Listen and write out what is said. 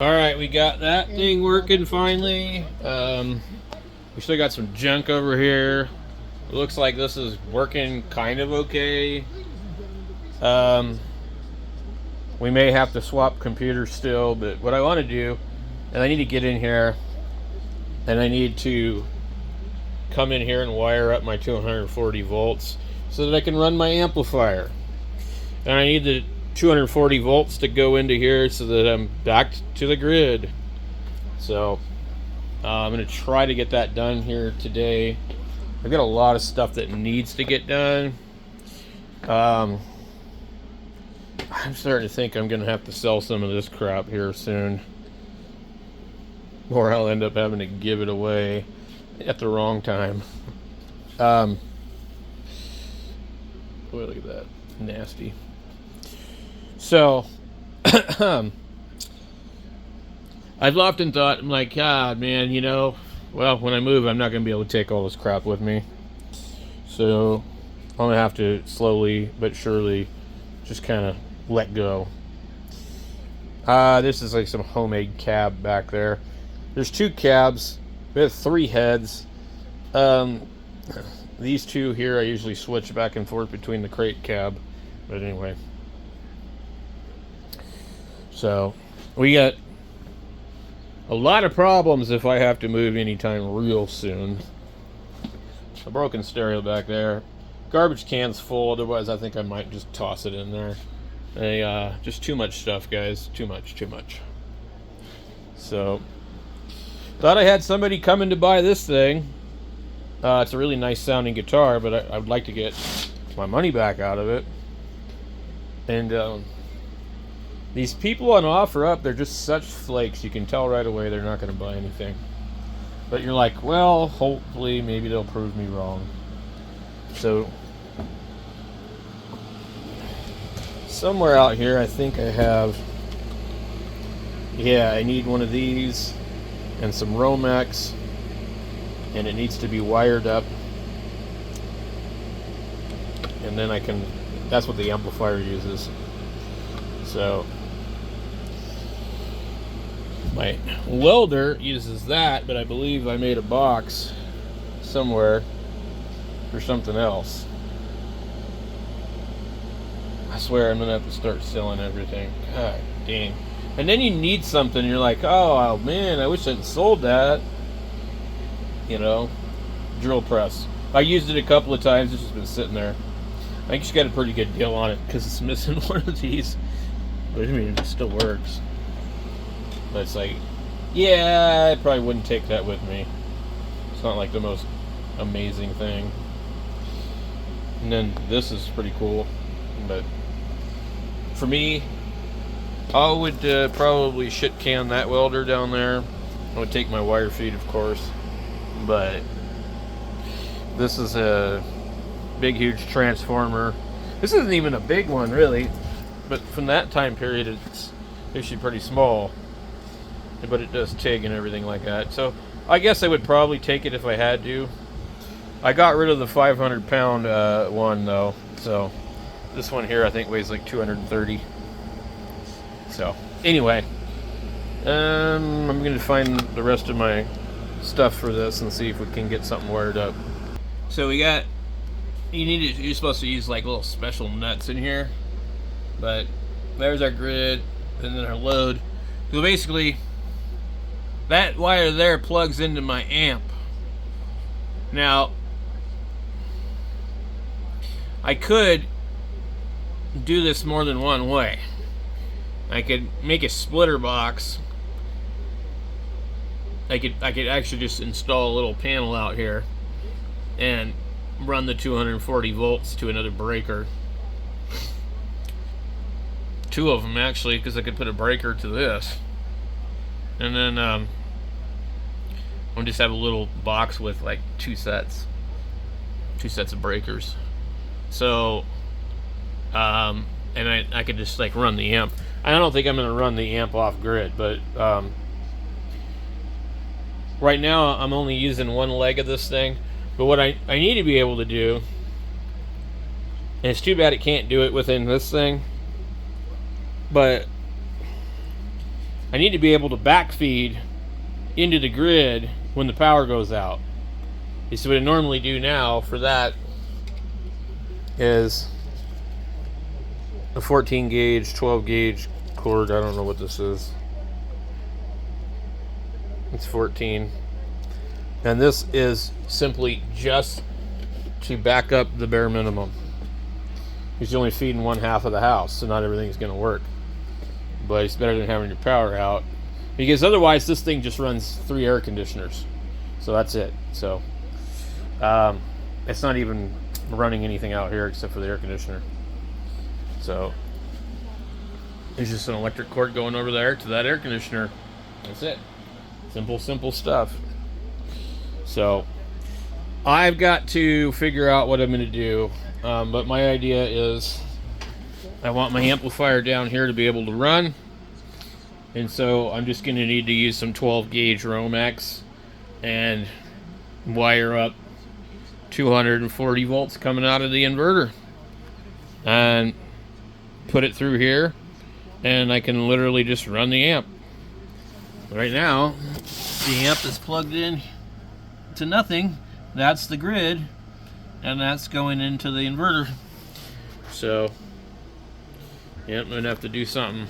Alright, we got that thing working finally. We still got some junk over here. It looks like this is working kind of okay. We may have to swap computers still, but what I want to do, and I need to get in here, and I need to come in here and wire up my 240 volts so that I can run my amplifier. And I need the 240 volts to go into here so that I'm back to the grid. So I'm going to try to get that done here today. I've got a lot of stuff that needs to get done. I'm starting to think I'm going to have to sell some of this crap here soon, or I'll end up having to give it away at the wrong time. Boy, look at that. Nasty. So, I've often thought, I'm like, God, man, you know, well, when I move, I'm not going to be able to take all this crap with me. So, I'm going to have to slowly but surely just kind of let go. This is like some homemade cab back there. There's 2 cabs with 3 heads. These 2 here, I usually switch back and forth between the crate cab. But anyway. So, we got a lot of problems if I have to move anytime real soon. A broken stereo back there. Garbage can's full, otherwise I think I might just toss it in there. Just too much stuff, guys. Too much. So, thought I had somebody coming to buy this thing. It's a really nice sounding guitar, but I would like to get my money back out of it. And, these people on OfferUp, they're just such flakes. You can tell right away they're not going to buy anything. But you're like, well, hopefully, maybe they'll prove me wrong. So, somewhere out here, I think I have, yeah, I need one of these and some Romex, and it needs to be wired up. And then I can, that's what the amplifier uses. So, my welder uses that, but I believe I made a box somewhere for something else. I swear I'm gonna have to start selling everything. God dang. And then you need something, you're like, oh man, I wish I'd sold that. You know, drill press. I used it a couple of times, it's just been sitting there. I think she got a pretty good deal on it because it's missing one of these. But I mean, it still works. But it's like, yeah, I probably wouldn't take that with me. It's not like the most amazing thing. And then this is pretty cool. But for me, I would probably shit can that welder down there. I would take my wire feed, of course. But this is a big, huge transformer. This isn't even a big one, really. But from that time period, it's actually pretty small. But it does TIG and everything like that. So I guess I would probably take it if I had to. I got rid of the 500-pound one, though. So this one here, I think, weighs like 230. So anyway, I'm going to find the rest of my stuff for this and see if we can get something wired up. So we got, you're supposed to use like little special nuts in here. But there's our grid, and then our load. So basically, that wire there plugs into my amp. Now, I could do this more than one way. I could make a splitter box. I could actually just install a little panel out here and run the 240 volts to another breaker. 2 of them actually, because I could put a breaker to this, and then I'll just have a little box with like 2 sets of breakers. So, and I could just like run the amp. I don't think I'm going to run the amp off grid, but right now I'm only using one leg of this thing. But what I need to be able to do, and it's too bad it can't do it within this thing. But I need to be able to backfeed into the grid when the power goes out. So what I normally do now for that is a 14 gauge, 12 gauge cord. I don't know what this is. It's 14. And this is simply just to back up the bare minimum. Because you're only feeding one half of the house, so not everything's going to work. But it's better than having your power out. Because otherwise, this thing just runs 3 air conditioners. So that's it. So it's not even running anything out here except for the air conditioner. So there's just an electric cord going over there to that air conditioner. That's it. Simple stuff. So I've got to figure out what I'm going to do. But my idea is I want my amplifier down here to be able to run. And so I'm just going to need to use some 12 gauge Romex and wire up 240 volts coming out of the inverter and put it through here, and I can literally just run the amp. Right now the amp is plugged in to nothing. That's the grid, and that's going into the inverter. So yeah, I'm gonna have to do something.